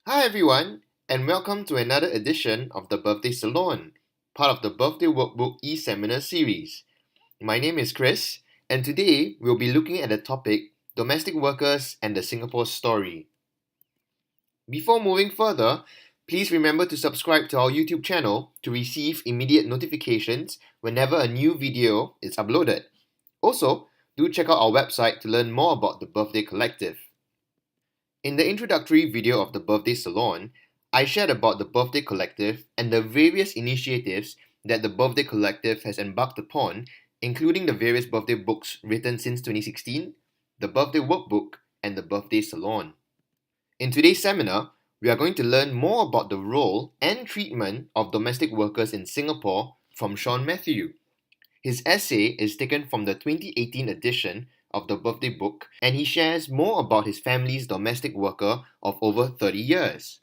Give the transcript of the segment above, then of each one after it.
Hi everyone, and welcome to another edition of the Birthday Salon, part of the Birthday Workbook e-seminar series. My name is Chris, and today we'll be looking at the topic Domestic Workers and the Singapore Story. Before moving further, please remember to subscribe to our YouTube channel to receive immediate notifications whenever a new video is uploaded. Also, do check out our website to learn more about the Birthday Collective. In the introductory video of the Birthday Salon, I shared about the Birthday Collective and the various initiatives that the Birthday Collective has embarked upon, including the various birthday books written since 2016, the Birthday Workbook, and the Birthday Salon. In today's seminar, we are going to learn more about the role and treatment of domestic workers in Singapore from Shaun Matthew. His essay is taken from the 2018 edition of the Birthday Book, and he shares more about his family's domestic worker of over 30 years.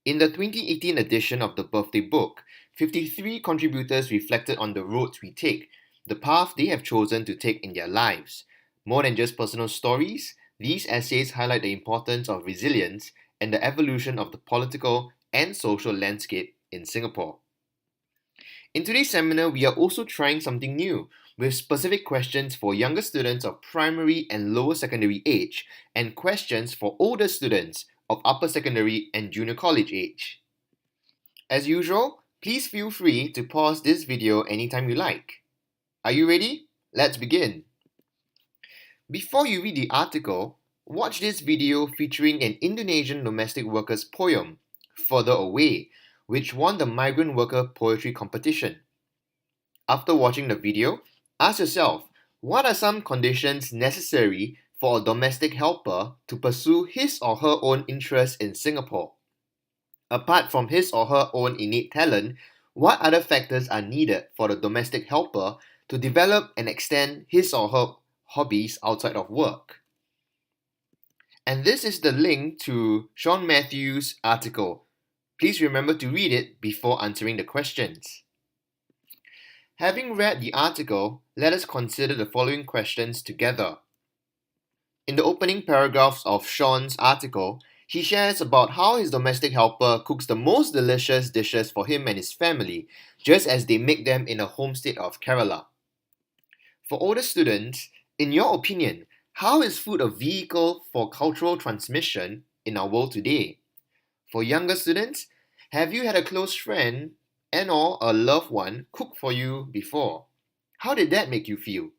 In the 2018 edition of the Birthday Book, 53 contributors reflected on the roads we take, the path they have chosen to take in their lives. More than just personal stories, these essays highlight the importance of resilience and the evolution of the political and social landscape in Singapore. In today's seminar, we are also trying something new, with specific questions for younger students of primary and lower secondary age, and questions for older students of upper secondary and junior college age. As usual, please feel free to pause this video anytime you like. Are you ready? Let's begin. Before you read the article, watch this video featuring an Indonesian domestic worker's poem, Further Away, which won the Migrant Worker Poetry Competition. After watching the video, ask yourself, what are some conditions necessary for a domestic helper to pursue his or her own interests in Singapore? Apart from his or her own innate talent, what other factors are needed for the domestic helper to develop and extend his or her hobbies outside of work? And this is the link to Shaun Matthew's article. Please remember to read it before answering the questions. Having read the article, let us consider the following questions together. In the opening paragraphs of Shaun's article, he shares about how his domestic helper cooks the most delicious dishes for him and his family, just as they make them in a homestead of Kerala. For older students, in your opinion, how is food a vehicle for cultural transmission in our world today? For younger students, have you had a close friend and/or a loved one cook for you before? How did that make you feel?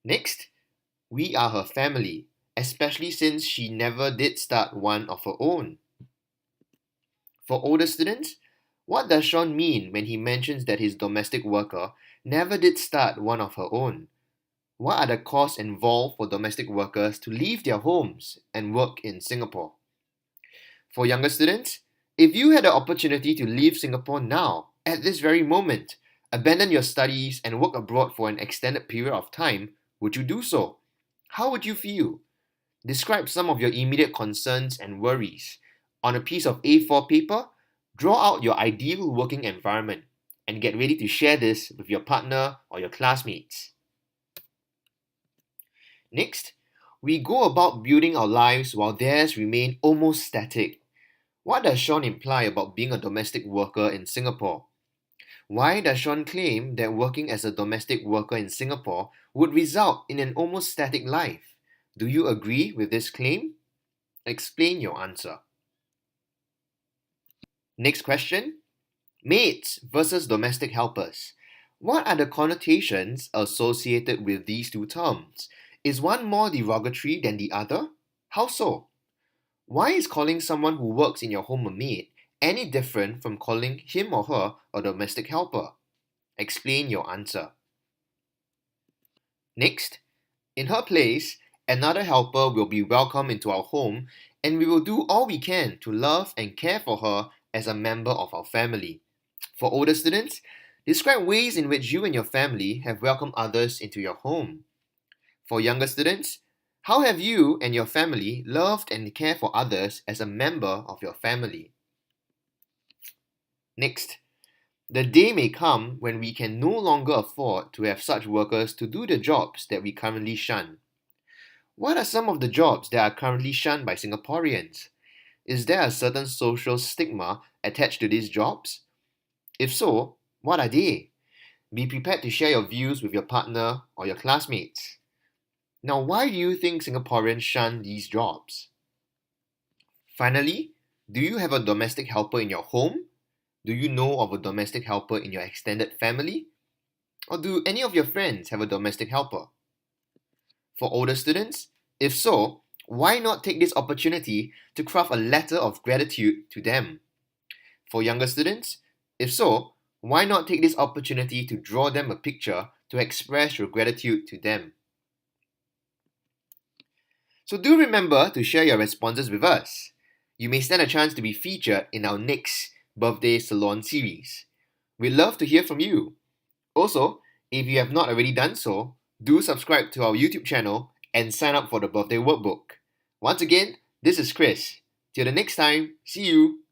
Next, we are her family, especially since she never did start one of her own. For older students, what does Shaun mean when he mentions that his domestic worker never did start one of her own? What are the costs involved for domestic workers to leave their homes and work in Singapore? For younger students, if you had the opportunity to leave Singapore now, at this very moment, abandon your studies and work abroad for an extended period of time, would you do so? How would you feel? Describe some of your immediate concerns and worries. On a piece of A4 paper, draw out your ideal working environment and get ready to share this with your partner or your classmates. Next, we go about building our lives while theirs remain almost static. What does Shaun imply about being a domestic worker in Singapore? Why does Shaun claim that working as a domestic worker in Singapore would result in an almost static life? Do you agree with this claim? Explain your answer. Next question. Maids versus domestic helpers. What are the connotations associated with these two terms? Is one more derogatory than the other? How so? Why is calling someone who works in your home a maid any different from calling him or her a domestic helper? Explain your answer. Next, in her place, another helper will be welcome into our home, and we will do all we can to love and care for her as a member of our family. For older students, describe ways in which you and your family have welcomed others into your home. For younger students, how have you and your family loved and cared for others as a member of your family? Next, the day may come when we can no longer afford to have such workers to do the jobs that we currently shun. What are some of the jobs that are currently shunned by Singaporeans? Is there a certain social stigma attached to these jobs? If so, what are they? Be prepared to share your views with your partner or your classmates. Now, why do you think Singaporeans shun these jobs? Finally, do you have a domestic helper in your home? Do you know of a domestic helper in your extended family? Or do any of your friends have a domestic helper? For older students, if so, why not take this opportunity to craft a letter of gratitude to them? For younger students, if so, why not take this opportunity to draw them a picture to express your gratitude to them? So do remember to share your responses with us. You may stand a chance to be featured in our next Birthday Salon series. We'd love to hear from you. Also, if you have not already done so, do subscribe to our YouTube channel and sign up for the birthday workbook. Once again, this is Chris. Till the next time, see you!